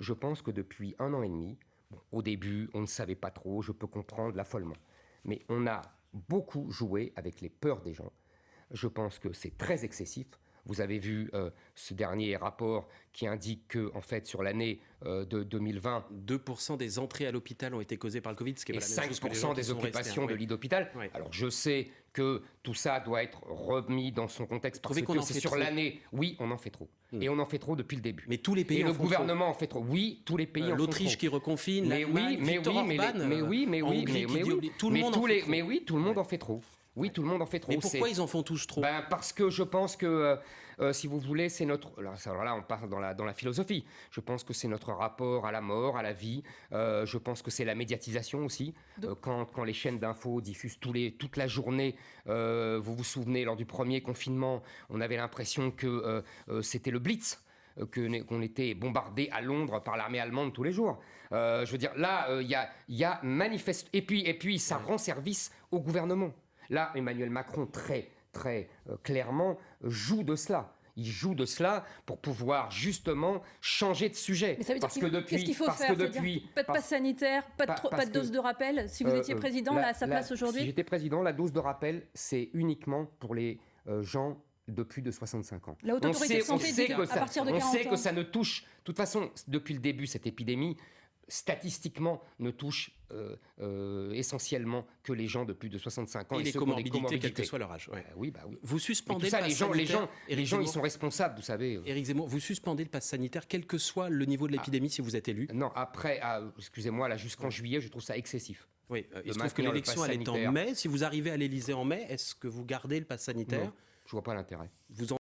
je pense que depuis 1 an et demi, bon, au début, on ne savait pas trop, je peux comprendre l'affolement. Mais on a beaucoup joué avec les peurs des gens. Je pense que c'est très excessif. Vous avez vu ce dernier rapport qui indique que, en fait, sur l'année de 2020, 2% des entrées à l'hôpital ont été causées par le Covid, ce qui est et pas la même chose que les 5% gens qui des sont occupations restés, de lits d'hôpital. Oui. Alors je sais que tout ça doit être remis dans son contexte parce qu'on que en c'est fait sur trop l'année. Oui, on en fait trop. Et on en fait trop depuis le début. Mais tous les pays et en le font gouvernement en fait trop. Oui, tous les pays en font trop. L'Autriche qui reconfine, Mais l'Allemagne, Viktor Orban, en Hongrie qui dit tout le monde en fait trop. Mais oui, tout le monde en fait trop. Oui, tout le monde en fait trop. Mais pourquoi ils en font tous trop? Parce que je pense que, si vous voulez, c'est notre... Alors là, on part dans la philosophie. Je pense que c'est notre rapport à la mort, à la vie. Je pense que c'est la médiatisation aussi. Quand les chaînes d'infos diffusent toute la journée, vous vous souvenez, lors du premier confinement, on avait l'impression que c'était le Blitz. Qu'on était bombardé à Londres par l'armée allemande tous les jours. Je veux dire, là, il y a manifeste... Et puis, ça rend service au gouvernement. Là, Emmanuel Macron, très clairement, joue de cela. Il joue de cela pour pouvoir justement changer de sujet. Mais ça veut dire qu'est-ce qu'il faut faire? Pas de passe sanitaire, pas de dose de rappel. Si vous étiez président, là, à sa place aujourd'hui? Si j'étais président, la dose de rappel, c'est uniquement pour les gens de plus de 65 ans. La Haute Autorité de Santé dit qu'à partir de 40 ans. On sait que ça ne touche... De toute façon, depuis le début, cette épidémie, statistiquement, ne touche essentiellement que les gens de plus de 65 ans. Et les comorbidités, quel que soit leur âge. Ouais. Oui. Vous suspendez ça, le pass sanitaire. Les gens, ils sont responsables, vous savez. Éric Zemmour, vous suspendez le pass sanitaire, quel que soit le niveau de l'épidémie, si vous êtes élu? Non, après, excusez-moi, là, jusqu'en juillet, je trouve ça excessif. Oui, il se trouve que l'élection, elle est en mai. Si vous arrivez à l'Élysée en mai, est-ce que vous gardez le pass sanitaire? Non, je vois pas l'intérêt.